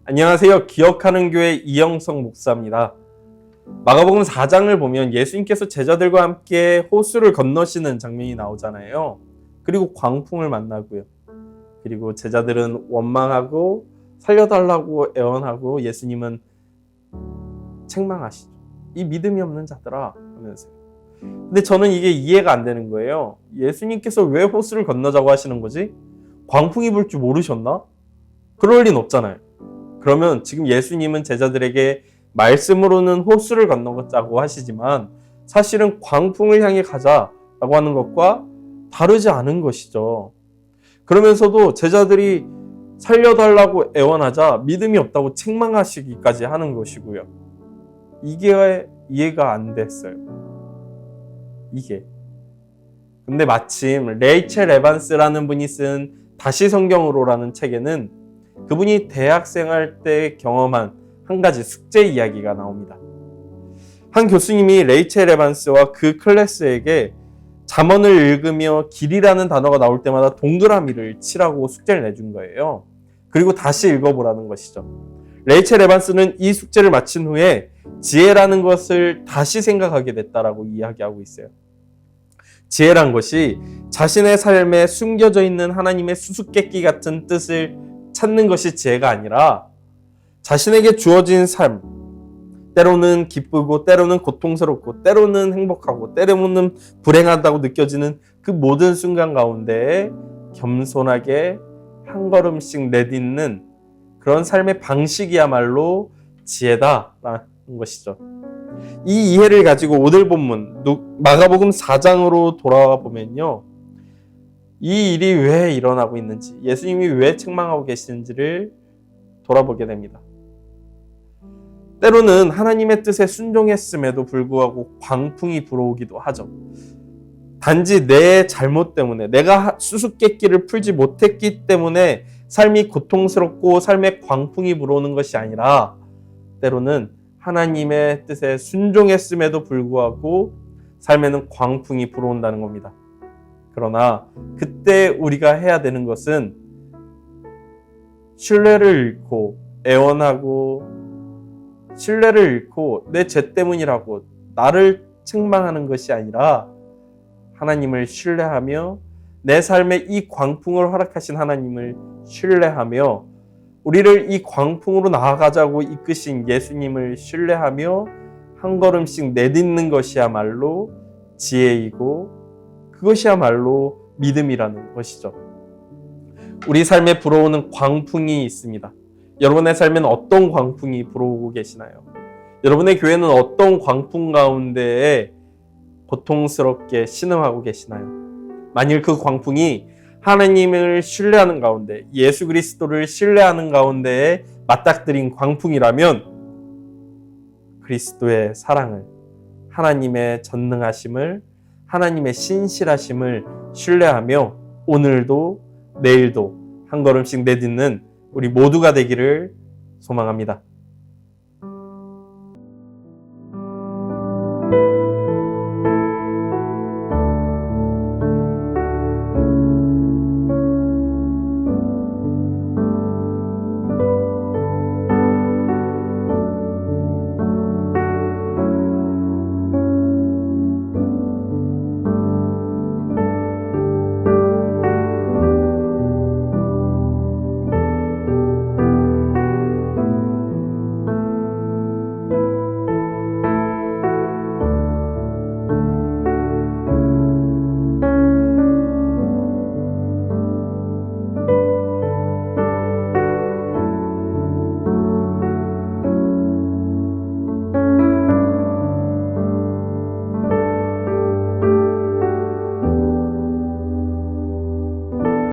안녕하세요. 기억하는 교회 이영성 목사입니다. 마가복음 4장을 보면 예수님께서 제자들과 함께 호수를 건너시는 장면이 나오잖아요. 그리고 광풍을 만나고요. 그리고 제자들은 원망하고 살려달라고 애원하고 예수님은 책망하시죠. 이 믿음이 없는 자들아 하면서요. 근데 저는 이게 이해가 안 되는 거예요. 예수님께서 왜 호수를 건너자고 하시는 거지? 광풍이 불 줄 모르셨나? 그럴 리는 없잖아요. 그러면 지금 예수님은 제자들에게 말씀으로는 호수를 건너자고 하시지만 사실은 광풍을 향해 가자라고 하는 것과 다르지 않은 것이죠. 그러면서도 제자들이 살려달라고 애원하자 믿음이 없다고 책망하시기까지 하는 것이고요. 이게 이해가 안 됐어요. 이게. 근데 마침 레이첼 에반스라는 분이 쓴 다시 성경으로라는 책에는 그분이 대학생활 때 경험한 한 가지 숙제 이야기가 나옵니다. 한 교수님이 레이첼 에반스와 그 클래스에게 잠언을 읽으며 길이라는 단어가 나올 때마다 동그라미를 치라고 숙제를 내준 거예요. 그리고 다시 읽어보라는 것이죠. 레이첼 에반스는 이 숙제를 마친 후에 지혜라는 것을 다시 생각하게 됐다라고 이야기하고 있어요. 지혜란 것이 자신의 삶에 숨겨져 있는 하나님의 수수께끼 같은 뜻을 찾는 것이 지혜가 아니라 자신에게 주어진 삶, 때로는 기쁘고 때로는 고통스럽고 때로는 행복하고 때로는 불행하다고 느껴지는 그 모든 순간 가운데 겸손하게 한 걸음씩 내딛는 그런 삶의 방식이야말로 지혜다라는 것이죠. 이 이해를 가지고 오늘 본문 마가복음 4장으로 돌아와 보면요. 이 일이 왜 일어나고 있는지, 예수님이 왜 책망하고 계시는지를 돌아보게 됩니다. 때로는 하나님의 뜻에 순종했음에도 불구하고 광풍이 불어오기도 하죠. 단지 내 잘못 때문에, 내가 수수께끼를 풀지 못했기 때문에 삶이 고통스럽고 삶에 광풍이 불어오는 것이 아니라 때로는 하나님의 뜻에 순종했음에도 불구하고 삶에는 광풍이 불어온다는 겁니다. 그러나 그때 우리가 해야 되는 것은 신뢰를 잃고 애원하고 신뢰를 잃고 내 죄 때문이라고 나를 책망하는 것이 아니라 하나님을 신뢰하며 내 삶에 이 광풍을 허락하신 하나님을 신뢰하며 우리를 이 광풍으로 나아가자고 이끄신 예수님을 신뢰하며 한 걸음씩 내딛는 것이야말로 지혜이고 그것이야말로 믿음이라는 것이죠. 우리 삶에 불어오는 광풍이 있습니다. 여러분의 삶에는 어떤 광풍이 불어오고 계시나요? 여러분의 교회는 어떤 광풍 가운데에 고통스럽게 신음하고 계시나요? 만일 그 광풍이 하나님을 신뢰하는 가운데, 예수 그리스도를 신뢰하는 가운데에 맞닥뜨린 광풍이라면 그리스도의 사랑을, 하나님의 전능하심을, 하나님의 신실하심을 신뢰하며 오늘도 내일도 한 걸음씩 내딛는 우리 모두가 되기를 소망합니다.